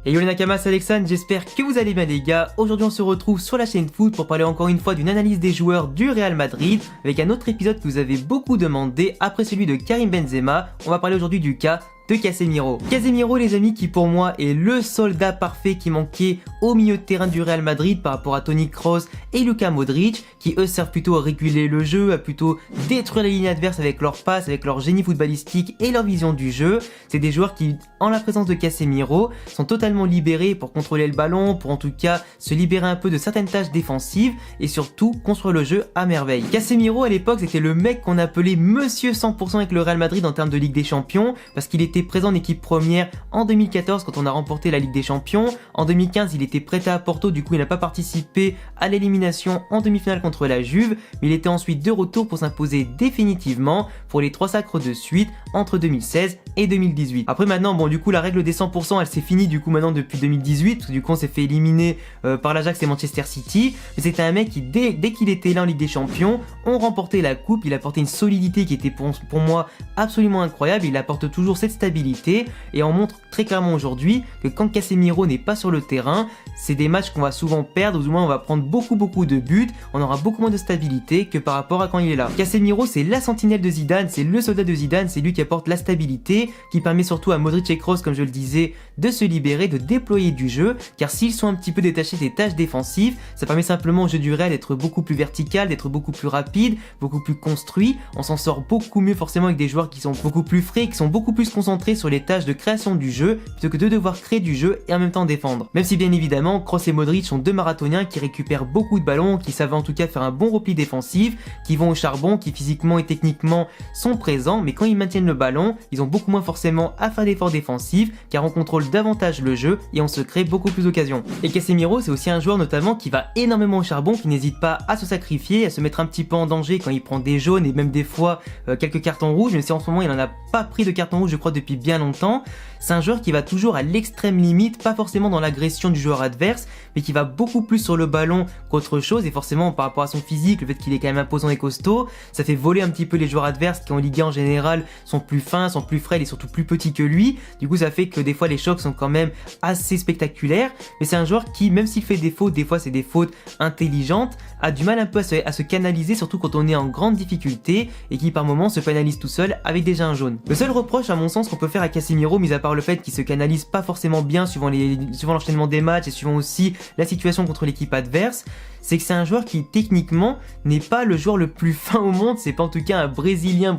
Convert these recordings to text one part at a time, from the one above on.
Et yo les Nakamas, c'est Alexandre, j'espère que vous allez bien les gars. Aujourd'hui on se retrouve sur la chaîne Foot pour parler encore une fois d'une analyse des joueurs du Real Madrid avec un autre épisode que vous avez beaucoup demandé après celui de Karim Benzema. On va parler aujourd'hui du cas de Casemiro. Casemiro les amis qui pour moi est le soldat parfait qui manquait au milieu de terrain du Real Madrid par rapport à Toni Kroos et Luka Modric qui eux servent plutôt à réguler le jeu, à plutôt détruire les lignes adverses avec leurs passes, avec leur génie footballistique et leur vision du jeu. C'est des joueurs qui en la présence de Casemiro sont totalement libérés pour contrôler le ballon, pour en tout cas se libérer un peu de certaines tâches défensives et surtout construire le jeu à merveille. Casemiro à l'époque c'était le mec qu'on appelait Monsieur 100% avec le Real Madrid en termes de Ligue des Champions parce qu'il était présent en équipe première en 2014 quand on a remporté la Ligue des Champions. En 2015, il était prêté à Porto, du coup il n'a pas participé à l'élimination en demi-finale contre la Juve, mais il était ensuite de retour pour s'imposer définitivement pour les 3 sacres de suite entre 2016 et 2018. Après maintenant, bon du coup la règle des 100% elle s'est finie du coup maintenant depuis 2018, parce que du coup on s'est fait éliminer par l'Ajax et Manchester City, mais c'était un mec qui dès qu'il était là en Ligue des Champions, on remportait la coupe, il apportait une solidité qui était pour moi absolument incroyable, il apporte toujours cette stabilité et on montre très clairement aujourd'hui que quand Casemiro n'est pas sur le terrain, c'est des matchs qu'on va souvent perdre, ou du moins on va prendre beaucoup de buts, on aura beaucoup moins de stabilité que par rapport à quand il est là. Casemiro c'est la sentinelle de Zidane, c'est le soldat de Zidane, c'est lui qui apporte la stabilité, qui permet surtout à Modric et Kroos, comme je le disais, de se libérer, de déployer du jeu, car s'ils sont un petit peu détachés des tâches défensives, ça permet simplement au jeu du Real d'être beaucoup plus vertical, d'être beaucoup plus rapide, beaucoup plus construit, on s'en sort beaucoup mieux forcément avec des joueurs qui sont beaucoup plus frais, qui sont beaucoup plus concentrés sur les tâches de création du jeu, plutôt que de devoir créer du jeu et en même temps défendre. Même si bien évidemment, Kroos et Modric sont deux marathoniens qui récupèrent beaucoup de ballons, qui savent en tout cas faire un bon repli défensif, qui vont au charbon, qui physiquement et techniquement sont présents, mais quand ils maintiennent le ballon, ils ont beaucoup moins forcément à faire d'efforts défensifs, car on contrôle davantage le jeu et on se crée beaucoup plus d'occasions. Et Casemiro c'est aussi un joueur notamment qui va énormément au charbon, qui n'hésite pas à se sacrifier, à se mettre un petit peu en danger quand il prend des jaunes et même des fois quelques cartons rouges, mais si en ce moment il n'en a pas pris de carton rouge je crois depuis bien longtemps. C'est un joueur qui va toujours à l'extrême limite, pas forcément dans l'agression du joueur adverse, mais qui va beaucoup plus sur le ballon qu'autre chose, et forcément par rapport à son physique, le fait qu'il est quand même imposant et costaud, ça fait voler un petit peu les joueurs adverses qui en Ligue 1 en général sont plus fins, sont plus frêles et surtout plus petits que lui. Du coup ça fait que des fois les chocs sont quand même assez spectaculaires, mais c'est un joueur qui, même s'il fait des fautes, des fois c'est des fautes intelligentes, a du mal un peu à se canaliser, surtout quand on est en grande difficulté, et qui par moments se pénalise tout seul avec déjà un jaune. Le seul reproche à mon sens qu'on peut faire à Casemiro, mis à part le fait qu'il se canalise pas forcément bien suivant l'enchaînement des matchs et suivant aussi la situation contre l'équipe adverse, c'est que c'est un joueur qui techniquement n'est pas le joueur le plus fin au monde, c'est pas en tout cas un brésilien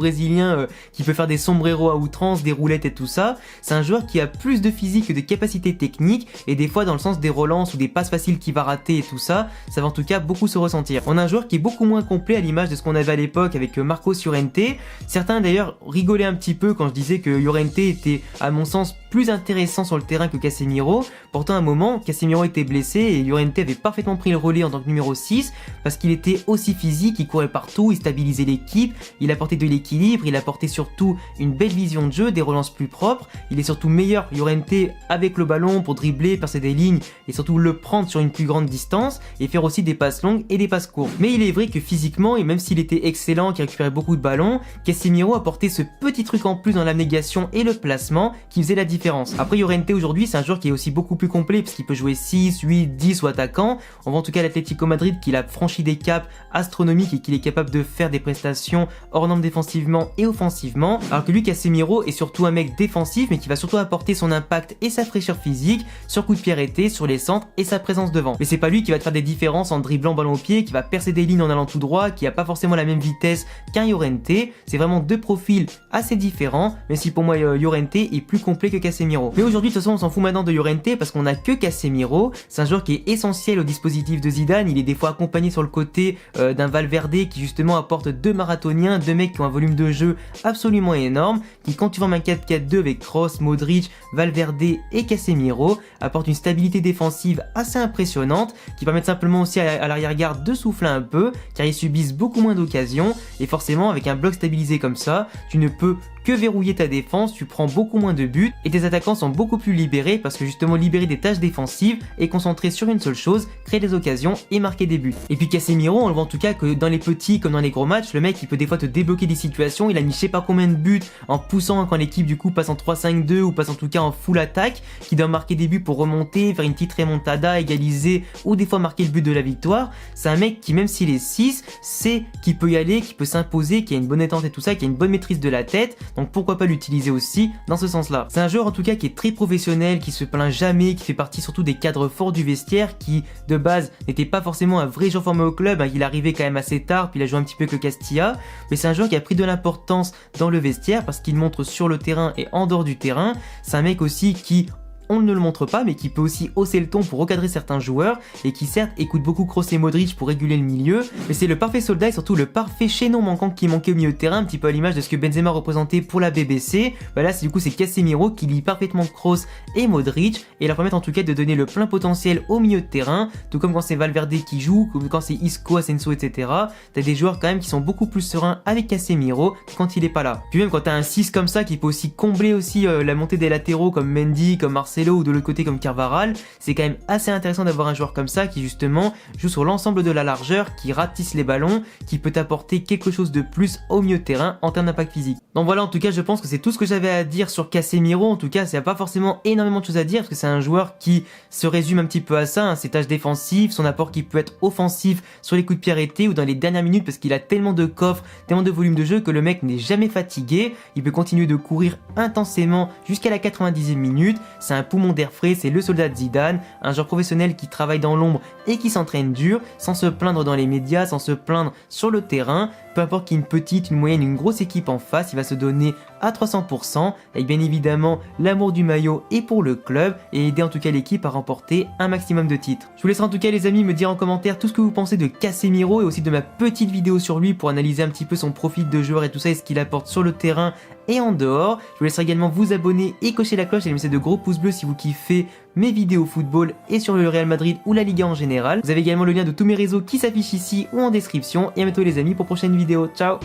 qui peut faire des sombreros à outrance, des roulettes et tout ça. C'est un joueur qui a plus de physique que de capacités techniques, et des fois dans le sens des relances ou des passes faciles qu'il va rater et tout ça, ça va en tout cas beaucoup se ressentir. On a un joueur qui est beaucoup moins complet à l'image de ce qu'on avait à l'époque avec Marcos Llorente. Certains d'ailleurs rigolaient un petit peu quand je disais que Llorente était à mon sens plus intéressant sur le terrain que Casemiro. Pourtant à un moment Casemiro était blessé et Llorente avait parfaitement pris le relais en tant que numéro 6 parce qu'il était aussi physique, il courait partout, il stabilisait l'équipe, il apportait de l'équilibre, il apportait surtout une belle vision de jeu, des relances plus propres, il est surtout meilleur Llorente avec le ballon pour dribbler, percer des lignes et surtout le prendre sur une plus grande distance et faire aussi des passes longues et des passes courtes. Mais il est vrai que physiquement, et même s'il était excellent, qui récupérait beaucoup de ballons, Casemiro apportait ce petit truc en plus dans l'abnégation et le placement qui faisait la différence. Après Llorente aujourd'hui c'est un joueur qui est aussi beaucoup plus complet parce qu'il peut jouer 6, 8, 10 ou attaquant. On voit en tout cas l'Atlético Madrid qu'il a franchi des caps astronomiques et qu'il est capable de faire des prestations hors normes défensivement et offensivement, alors que lui Casemiro est surtout un mec défensif mais qui va surtout apporter son impact et sa fraîcheur physique sur coup de pied arrêté, sur les centres et sa présence devant. Mais c'est pas lui qui va te faire des différences en dribblant ballon au pied, qui va percer des lignes en allant tout droit, qui a pas forcément la même vitesse qu'un Llorente. C'est vraiment deux profils assez différents, même si pour moi Llorente est plus complet que Casemiro. Mais aujourd'hui de toute façon on s'en fout maintenant de Llorente parce qu'on a que Casemiro. C'est un joueur qui est essentiel au dispositif de Zidane, il est des fois accompagné sur le côté d'un Valverde qui justement apporte deux marathoniens, deux mecs qui ont un volume de jeu absolument énorme, qui quand tu formes un 4-4-2 avec Kroos, Modric, Valverde et Casemiro, apporte une stabilité défensive assez impressionnante, qui permettent simplement aussi à l'arrière-garde de souffler un peu, car ils subissent beaucoup moins d'occasions, et forcément avec un bloc stabilisé comme ça, tu ne peux que verrouiller ta défense, tu prends beaucoup moins de buts et tes attaquants sont beaucoup plus libérés parce que justement libérer des tâches défensives et concentrer sur une seule chose, créer des occasions et marquer des buts. Et puis Casemiro, on le voit en tout cas que dans les petits comme dans les gros matchs, le mec il peut des fois te débloquer des situations, il a mis je sais pas combien de buts en poussant quand l'équipe du coup passe en 3-5-2 ou passe en tout cas en full attaque, qui doit marquer des buts pour remonter, faire une petite remontada, égaliser ou des fois marquer le but de la victoire. C'est un mec qui même s'il est 6, sait qu'il peut y aller, qui peut s'imposer, qui a une bonne détente et tout ça, qui a une bonne maîtrise de la tête, donc pourquoi pas l'utiliser aussi dans ce sens-là. C'est un joueur en tout cas qui est très professionnel, qui se plaint jamais, qui fait partie surtout des cadres forts du vestiaire, qui de base n'était pas forcément un vrai joueur formé au club, hein, il arrivait quand même assez tard, puis il a joué un petit peu avec le Castilla, mais c'est un joueur qui a pris de l'importance dans le vestiaire parce qu'il montre sur le terrain et en dehors du terrain. C'est un mec aussi qui, on ne le montre pas, mais qui peut aussi hausser le ton pour recadrer certains joueurs et qui certes écoute beaucoup Kroos et Modric pour réguler le milieu, mais c'est le parfait soldat et surtout le parfait chaînon manquant qui manquait au milieu de terrain, un petit peu à l'image de ce que Benzema représentait pour la BBC. Bah là du coup c'est Casemiro qui lie parfaitement Kroos et Modric et leur permettre en tout cas de donner le plein potentiel au milieu de terrain, tout comme quand c'est Valverde qui joue, comme quand c'est Isco, Asensio, etc. T'as des joueurs quand même qui sont beaucoup plus sereins avec Casemiro quand il est pas là. Puis même quand t'as un 6 comme ça qui peut aussi combler aussi la montée des latéraux comme Mendy, comme Marcelo ou de l'autre côté comme Carvajal, c'est quand même assez intéressant d'avoir un joueur comme ça qui justement joue sur l'ensemble de la largeur, qui ratisse les ballons, qui peut apporter quelque chose de plus au milieu de terrain en termes d'impact physique. Donc voilà, en tout cas je pense que c'est tout ce que j'avais à dire sur Casemiro. En tout cas il n'y a pas forcément énormément de choses à dire parce que c'est un joueur qui se résume un petit peu à ça, hein, ses tâches défensives, son apport qui peut être offensif sur les coups de pied arrêtés ou dans les dernières minutes parce qu'il a tellement de coffres, tellement de volume de jeu que le mec n'est jamais fatigué, il peut continuer de courir intensément jusqu'à la 90e minute, c'est un poumon d'air frais, c'est le soldat de Zidane, un joueur professionnel qui travaille dans l'ombre et qui s'entraîne dur, sans se plaindre dans les médias, sans se plaindre sur le terrain, peu importe qu'il y ait une petite, une moyenne, une grosse équipe en face, il va se donner à 300%, avec bien évidemment l'amour du maillot et pour le club, et aider en tout cas l'équipe à remporter un maximum de titres. Je vous laisserai en tout cas les amis me dire en commentaire tout ce que vous pensez de Casemiro et aussi de ma petite vidéo sur lui pour analyser un petit peu son profil de joueur et tout ça et ce qu'il apporte sur le terrain et en dehors. Je vous laisserai également vous abonner et cocher la cloche et laisser de gros pouces bleus si vous kiffez mes vidéos football et sur le Real Madrid ou la Liga en général. Vous avez également le lien de tous mes réseaux qui s'affichent ici ou en description. Et à bientôt les amis pour prochaine vidéo. Ciao.